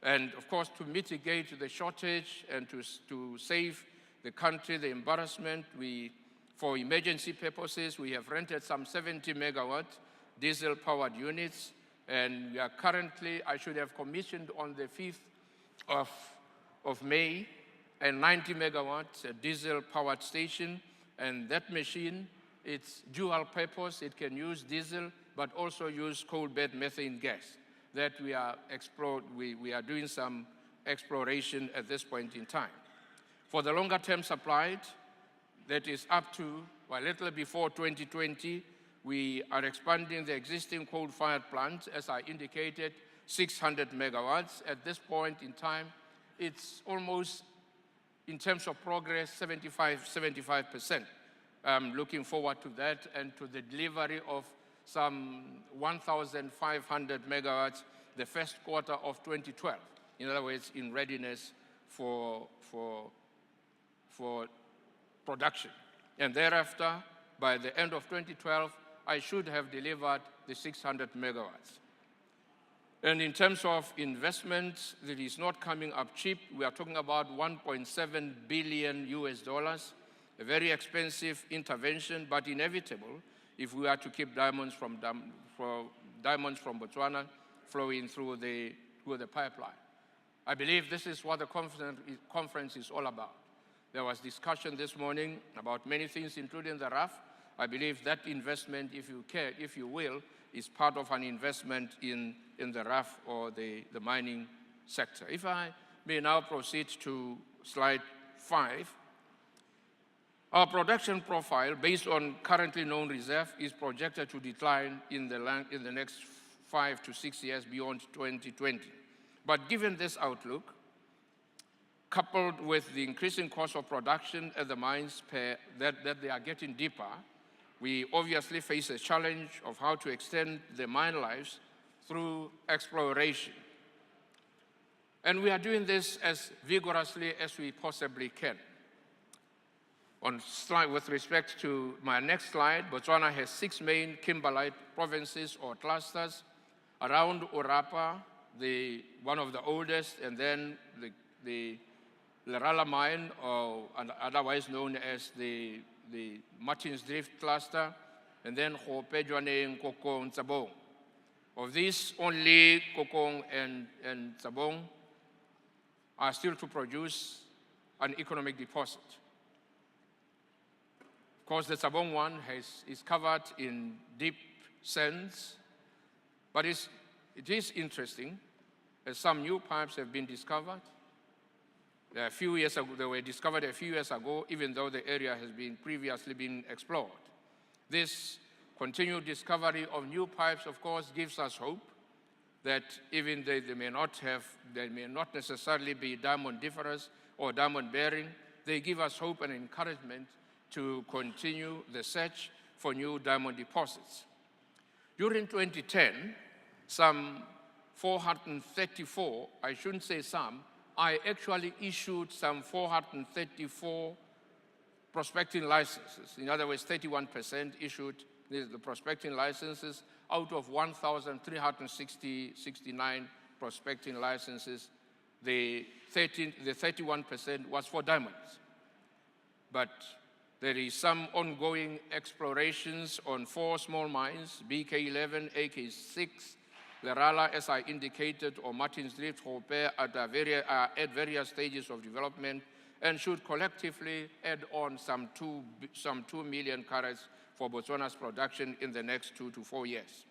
And of course, to mitigate the shortage and to save the country the embarrassment, for emergency purposes, we have rented some 70 megawatt diesel-powered units, and we are currently, I should have commissioned on the 5th of May, a 90 megawatt diesel-powered station, and that machine, it's dual purpose. It can use diesel, but also use coal bed methane gas that we are doing some exploration at this point in time. For the longer term supply, that is up to a little before 2020, we are expanding the existing coal-fired plants, as I indicated, 600 megawatts. At this point in time, it's almost, in terms of progress, 75%. I'm looking forward to that and to the delivery of some 1,500 megawatts the first quarter of 2012. In other words, in readiness for production. And thereafter, by the end of 2012, I should have delivered the 600 megawatts. And in terms of investment, it is not coming up cheap. We are talking about $1.7 billion US, a very expensive intervention, but inevitable if we are to keep diamonds from Botswana flowing through the pipeline. I believe this is what the conference is all about. There was discussion this morning about many things, including the RAF. I believe that investment, if you will, is part of an investment in the RAF or the mining sector. If I may now proceed to slide 5. Our production profile, based on currently known reserve, is projected to decline in the next 5 to 6 years beyond 2020. But given this outlook, coupled with the increasing cost of production at the mines that they are getting deeper, we obviously face a challenge of how to extend the mine lives through exploration. And we are doing this as vigorously as we possibly can. With respect to my next slide, Botswana has 6 main kimberlite provinces or clusters around Orapa, one of the oldest, and then the Lerala mine, or otherwise known as the Martins Drift cluster, and then Hopejwane, Kokong, Tsabong. Of these, only Kokong and Tsabong are still to produce an economic deposit. Of course, the Tsabong one is covered in deep sands, but it is interesting, as some new pipes have been discovered. They were discovered a few years ago, even though the area has previously been explored. This continued discovery of new pipes, of course, gives us hope that even though they may not necessarily be diamondiferous or diamond bearing, they give us hope and encouragement to continue the search for new diamond deposits. During 2010, some 434, I shouldn't say some, I actually issued some 434 prospecting licenses. In other words, 31% issued the prospecting licenses out of 1,369 prospecting licenses. The 31% was for diamonds. But there is some ongoing explorations on 4 small mines, BK11, AK6, Lerala, as I indicated, or Martins Drift, Hope, at various stages of development, and should collectively add on some 2 million carats for Botswana's production in the next 2 to 4 years.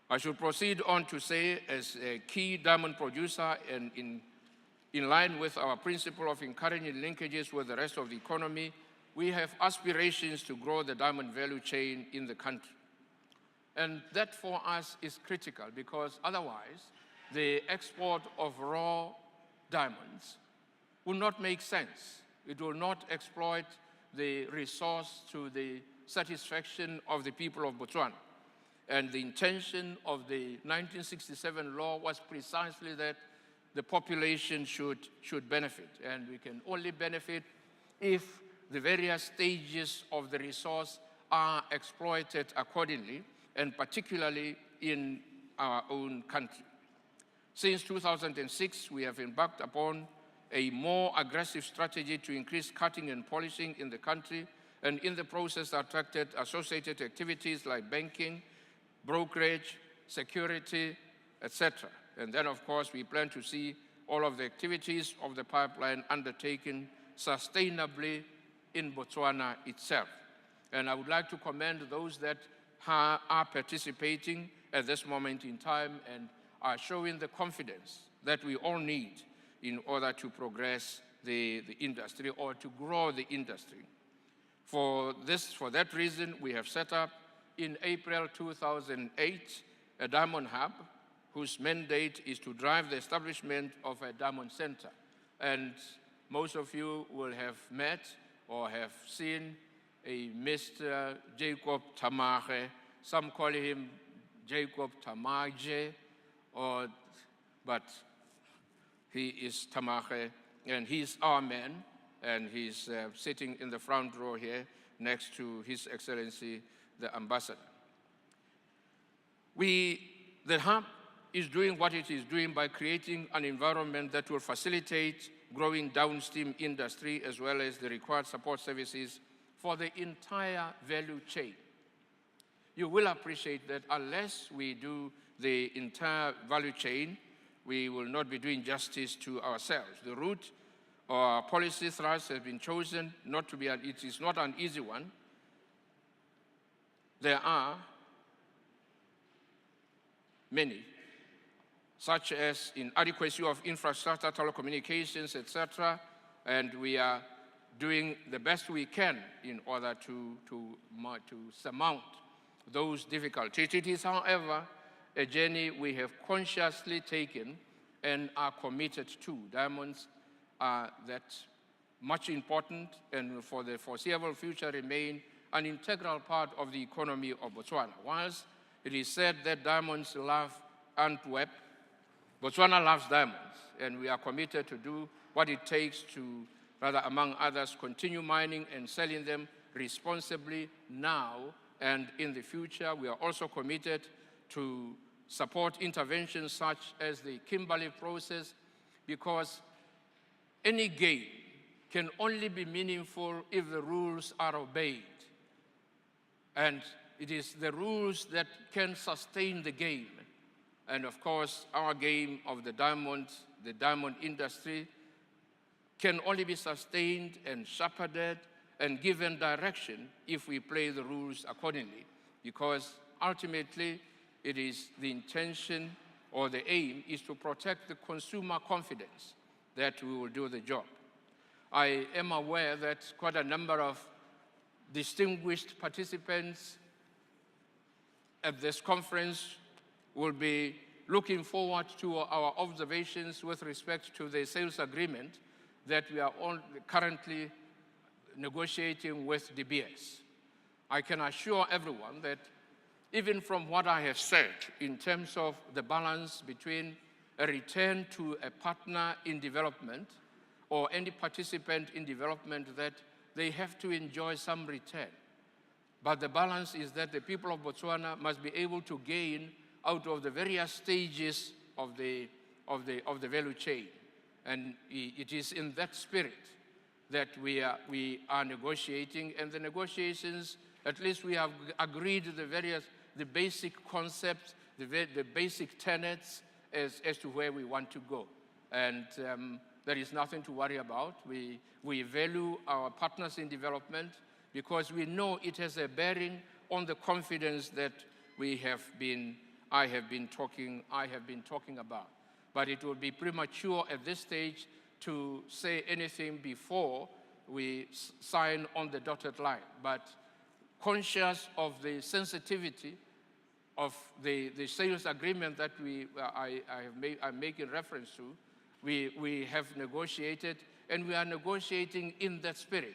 I should proceed on to say, as a key diamond producer and in line with our principle of encouraging linkages with the rest of the economy, we have aspirations to grow the diamond value chain in the country. And that for us is critical, because otherwise the export of raw diamonds will not make sense. It will not exploit the resource to the satisfaction of the people of Botswana. And the intention of the 1967 law was precisely that the population should benefit. And we can only benefit if the various stages of the resource are exploited accordingly, and particularly in our own country. Since 2006, we have embarked upon a more aggressive strategy to increase cutting and polishing in the country, and in the process attracted associated activities like banking, brokerage, security, etc. And then, of course, we plan to see all of the activities of the pipeline undertaken sustainably in Botswana itself. And I would like to commend those that are participating at this moment in time and are showing the confidence that we all need in order to progress the industry or to grow the industry. For that reason, we have set up in April 2008 a diamond hub whose mandate is to drive the establishment of a diamond center. And most of you will have met or have seen a Mr. Jacob Tamage. Some call him Jacob Tamaje, but he is Tamage, and he's our man, and he's sitting in the front row here next to His Excellency, the Ambassador. The hub is doing what it is doing by creating an environment that will facilitate growing downstream industry as well as the required support services for the entire value chain. You will appreciate that unless we do the entire value chain, we will not be doing justice to ourselves. The route or policy thrust has been chosen it is not an easy one. There are many, such as inadequacy of infrastructure, telecommunications, etc., and we are doing the best we can in order to surmount those difficulties. It is, however, a journey we have consciously taken and are committed to. Diamonds are that much important and for the foreseeable future remain an integral part of the economy of Botswana. Whilst it is said that diamonds love Antwerp, Botswana loves diamonds, and we are committed to do what it takes to, rather among others, continue mining and selling them responsibly now and in the future. We are also committed to support interventions such as the Kimberley process, because any gain can only be meaningful if the rules are obeyed. And it is the rules that can sustain the game. And of course, our game of the diamond industry can only be sustained and shepherded and given direction if we play the rules accordingly, because ultimately it is the intention or the aim is to protect the consumer confidence that we will do the job. I am aware that quite a number of distinguished participants at this conference will be looking forward to our observations with respect to the sales agreement that we are currently negotiating with DBS. I can assure everyone that even from what I have said in terms of the balance between a return to a partner in development or any participant in development, that they have to enjoy some return. But the balance is that the people of Botswana must be able to gain out of the various stages of the value chain. And it is in that spirit that we are negotiating, and the negotiations, at least we have agreed the basic concepts, the basic tenets as to where we want to go. And there is nothing to worry about. We value our partners in development because we know it has a bearing on the confidence that I have been talking about. But it will be premature at this stage to say anything before we sign on the dotted line. But conscious of the sensitivity of the sales agreement that I'm making reference to, we have negotiated, and we are negotiating in that spirit.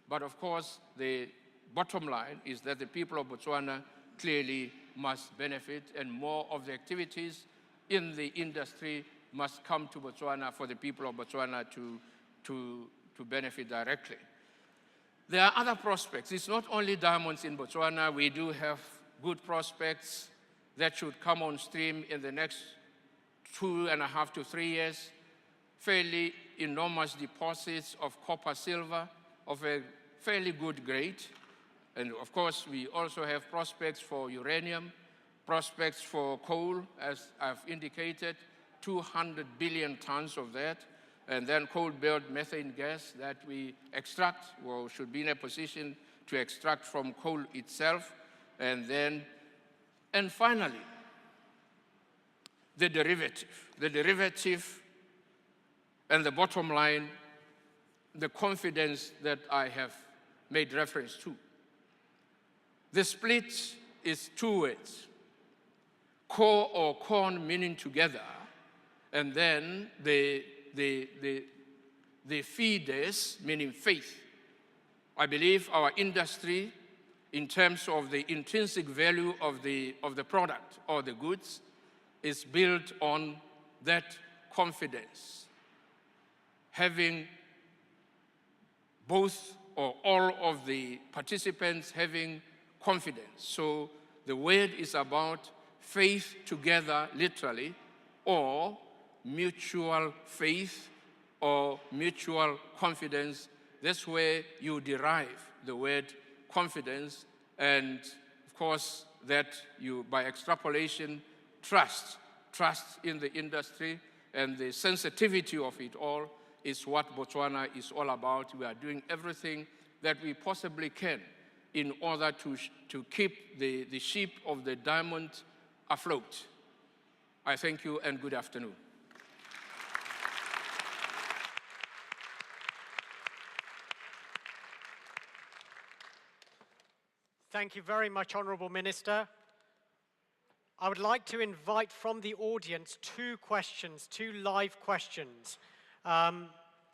But of course, the bottom line is that the people of Botswana clearly must benefit, and more of the activities in the industry must come to Botswana for the people of Botswana to benefit directly. There are other prospects. It's not only diamonds in Botswana. We do have good prospects that should come on stream in the next 2.5 to 3 years, fairly enormous deposits of copper, silver, of a fairly good grade. And of course, we also have prospects for uranium, prospects for coal, as I've indicated, 200 billion tons of that, and then coal-bed methane gas that we extract, or should be in a position to extract from coal itself, and finally, the derivative, and the bottom line, the confidence that I have made reference to. The split is two words: core or corn, meaning together, and then the feeders, meaning faith. I believe our industry, in terms of the intrinsic value of the product or the goods, is built on that confidence. Having both or all of the participants having confidence. So the word is about faith together, literally, or mutual faith or mutual confidence. That's where you derive the word confidence, and of course that you, by extrapolation, trust in the industry, and the sensitivity of it all is what Botswana is all about. We are doing everything that we possibly can in order to keep the ship of the diamond afloat. I thank you and good afternoon. Thank you very much, Honourable Minister. I would like to invite from the audience two live questions.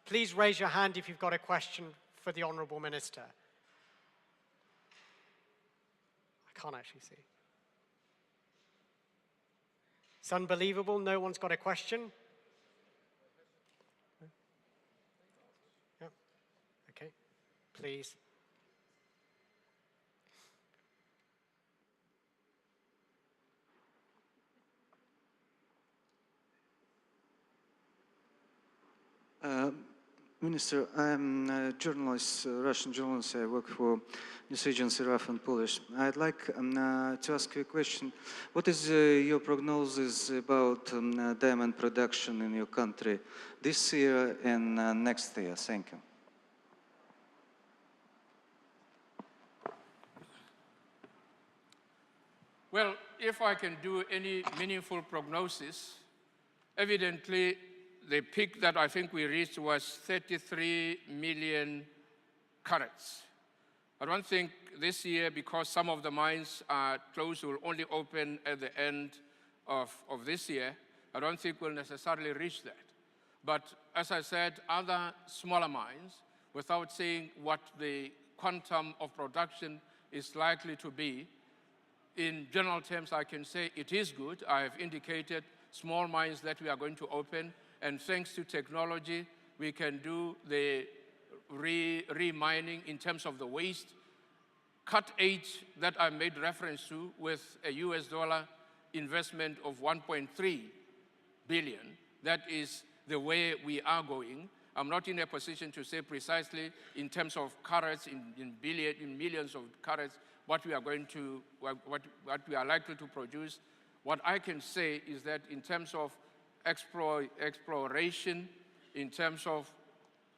Please raise your hand if you've got a question for the Honourable Minister. I can't actually see. It's unbelievable, no one's got a question. Yeah. Okay, please. Minister, I'm a journalist, a Russian journalist. I work for news agency RAF in Polish. I'd like to ask you a question. What is your prognosis about diamond production in your country this year and next year? Thank you. Well, if I can do any meaningful prognosis, evidently the peak that I think we reached was 33 million carats. I don't think this year, because some of the mines are closed, will only open at the end of this year, I don't think we'll necessarily reach that. But as I said, other smaller mines, without saying what the quantum of production is likely to be, in general terms, I can say it is good. I have indicated small mines that we are going to open, and thanks to technology, we can do the re-mining in terms of the waste. Cut 8 that I made reference to, with a US dollar investment of 1.3 billion, that is the way we are going. I'm not in a position to say precisely in terms of carats, in millions of carats, what we are going to, what we are likely to produce. What I can say is that in terms of exploration, in terms of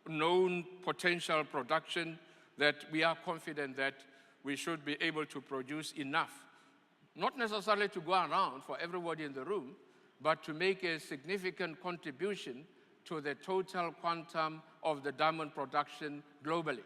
known potential production, that we are confident that we should be able to produce enough, not necessarily to go around for everybody in the room, but to make a significant contribution to the total quantum of the diamond production globally.